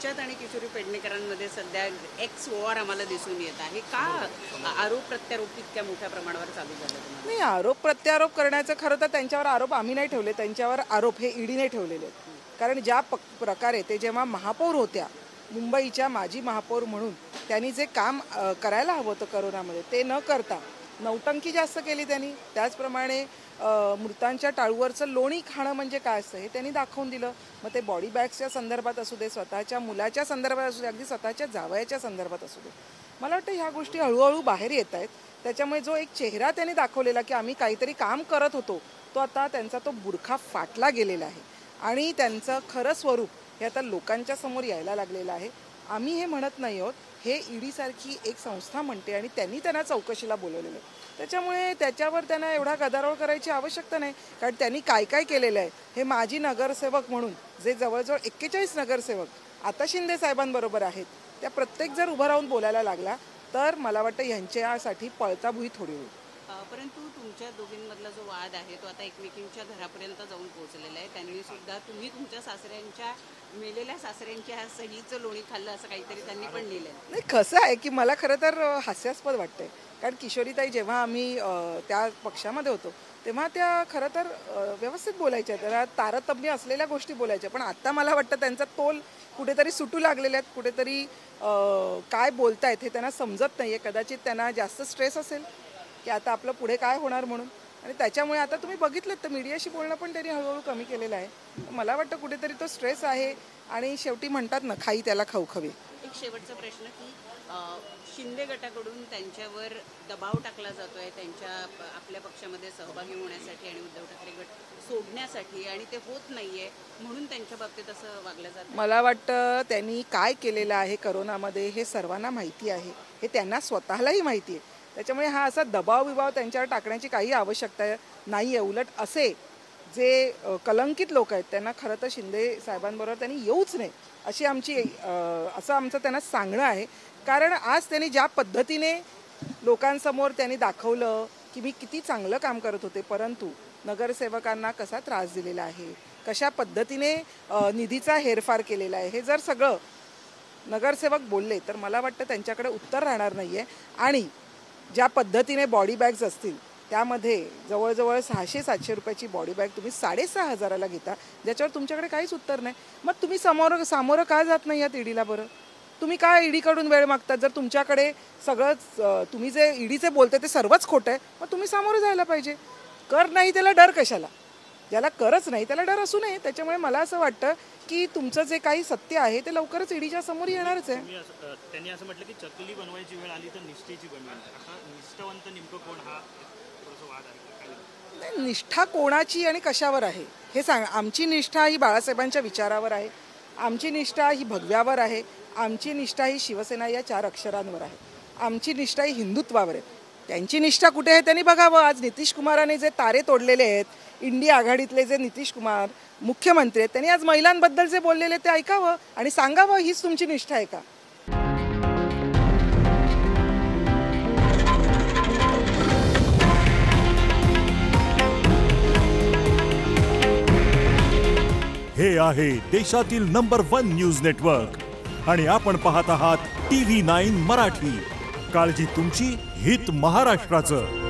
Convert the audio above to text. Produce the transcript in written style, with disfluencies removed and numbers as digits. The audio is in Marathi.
तुमच्यात आणि किशोरी पेडणेकरांमध्ये सध्या एक्स वॉर आम्हाला दिसून येत आहे का? आरोप प्रत्यारोप इतक्या मोठ्या प्रमाणावर चालू झाले तुम्हाला? नाही, आरोप प्रत्यारोप करण्याचं खरं तर त्यांच्यावर आरोप आम्ही नाही ठेवले, त्यांच्यावर आरोप हे ईडीने ठेवलेले आहेत. कारण ज्या प्रकारे ते जेव्हा महापौर होत्या, मुंबईच्या माजी महापौर म्हणून त्यांनी जे काम करायला हवं होतं करोनामध्ये ते न करता नौटंकी जास्त केली त्यांनी. त्याचप्रमाणे मृतांच्या टाळूवरचं लोणी खाणं म्हणजे काय असतं हे त्यांनी दाखवून दिलं. मग ते बॉडी बॅग्सच्या संदर्भात असू दे, स्वतःच्या मुलाच्या संदर्भात असू दे, अगदी स्वतःच्या जावयाच्या संदर्भात असू दे. मला वाटतं ह्या गोष्टी हळूहळू बाहेर येत आहेत. त्याच्यामुळे जो एक चेहरा त्यांनी दाखवलेला की आम्ही काहीतरी काम करत होतो, तो आता त्यांचा तो बुरखा फाटला गेलेला आहे आणि त्यांचं खरं स्वरूप हे आता लोकांच्या समोर यायला लागलेलं आहे. आम्ही हे म्हणत नाही आहोत, हे ईडीसारखी एक संस्था म्हणते आणि त्यांनी त्यांना चौकशीला बोलवलेलं आहे. त्याच्यामुळे त्याच्यावर त्यांना एवढा गदारोळ करायची आवश्यकता नाही. कारण त्यांनी काय काय केलेलं आहे हे माजी नगरसेवक म्हणून जे जवळजवळ 41 नगरसेवक आता शिंदे साहेबांबरोबर आहेत, त्या प्रत्येक जर उभं राहून बोलायला लागला तर मला वाटतं यांच्यासाठी पळताभुई थोडी होईल. परंतु तुमच्या दोघींमधला जो वाद आहे तो आता एकमेकींच्या घरापर्यंत जाऊन पोहोचलेला आहे. त्यांनी सुद्धा तुम्ही तुमच्या सासऱ्यांच्या मेलेल्या सासऱ्यांच्या सहीचं लोणी खाल्लं असं काहीतरी त्यांनी पण लिहिलं. नाही, कसं आहे की मला खरं तर हास्यास्पद वाटतंय. कारण किशोरीताई जेव्हा आम्ही त्या पक्षामध्ये होतो तेव्हा त्या खरं तर व्यवस्थित बोलायच्या, त्याला तारतम्य असलेल्या गोष्टी बोलायच्या. पण आता मला वाटतं त्यांचा तोल कुठेतरी सुटू लागलेले आहेत, कुठेतरी काय बोलतायत हे त्यांना समजत नाही आहे. कदाचित त्यांना जास्त स्ट्रेस असेल की आता आपलं पुढे काय होणार म्हणून, आणि त्याच्यामुळे आता तुम्ही बघितलं तर मीडियाशी बोलणं पण त्यांनी हळूहळू कमी केलेलं आहे. मला वाटतं कुठेतरी तो स्ट्रेस आहे आणि शेवटी म्हणतात ना, खाई त्याला खाऊ खवे. एक शेवटचा प्रश्न की शिंदे गटाकडून त्यांच्यावर दबाव टाकला जातोय त्यांच्या आपल्या पक्षामध्ये सहभागी होण्यासाठी आणि उद्धव ठाकरे गट सोडण्यासाठी, आणि ते होत नाहीये म्हणून त्यांच्या बाबतीत असं वागलं जातं. मला वाटतं त्यांनी काय केलेलं आहे करोनामध्ये हे सर्वांना माहिती आहे, हे त्यांना स्वतःलाही माहिती आहे. त्याच्यामुळे हा असा दबाव विभाव त्यांच्यावर टाकण्याची काही आवश्यकता नाही आहे. उलट असे जे कलंकित लोक आहेत त्यांना खरं तर शिंदे साहेबांबरोबर त्यांनी येऊच नये अशी असं आमचं त्यांना सांगणं आहे. कारण आज त्यांनी ज्या पद्धतीने लोकांसमोर त्यांनी दाखवलं की मी किती चांगलं काम करत होते, परंतु नगरसेवकांना कसा त्रास दिलेला आहे, कशा पद्धतीने निधीचा हेरफार केलेला आहे, हे जर सगळं नगरसेवक बोलले तर मला वाटतं त्यांच्याकडे उत्तर राहणार नाही आहे. आणि ज्या पद्धतीने बॉडी बॅग्स असतील त्यामध्ये जवळजवळ 600-700 रुपयाची बॉडी बॅग तुम्ही 6,500ला घेता, ज्याच्यावर तुमच्याकडे काहीच उत्तर नाही. मग तुम्ही सामोरं का जात नाही आहात ईडीला? बरं, तुम्ही काय ईडीकडून वेळ मागतात? जर तुमच्याकडे सगळंच तुम्ही जे ईडीचे बोलते ते सर्वच खोटं आहे, मग तुम्ही सामोरं जायला पाहिजे. कर नाही त्याला डर कशाला? ज्याला करच नाही त्याला डर असू नये. त्याच्यामुळे मला असं वाटतं की तुमचं जे काही सत्य आहे ते लवकरच ईडीच्या समोर येणारच आहे. त्यांनी असं म्हटलं की चकली बनवायची वेळ आली तर निष्ठेची बनवेल. आता निष्ठावंत नेमकं कोण, हा वाद आहे? निष्ठा कोणाची आणि कशावर आहे हे सांग. आमची निष्ठा ही बाळासाहेबांच्या विचारावर आहे, आमची निष्ठा ही भगव्यावर आहे, आमची निष्ठा ही शिवसेना या 4 अक्षरांवर आहे, आमची निष्ठा ही हिंदुत्वावर आहे. त्यांची निष्ठा कुठे आहे त्यांनी बघावं. आज नितीश कुमारांनी जे तारे तोडलेले आहेत, इंडिया आघाडीतले जे नितीश कुमार मुख्यमंत्री आहेत, त्यांनी आज महिलांबद्दल जे बोललेले ते ऐकावं आणि सांगावं हीच तुमची निष्ठा आहे का? हे आहे देशातील नंबर 1 न्यूज नेटवर्क आणि आपण पाहत आहात TV9 मराठी. काळजी तुमची, हित महाराष्ट्राचं.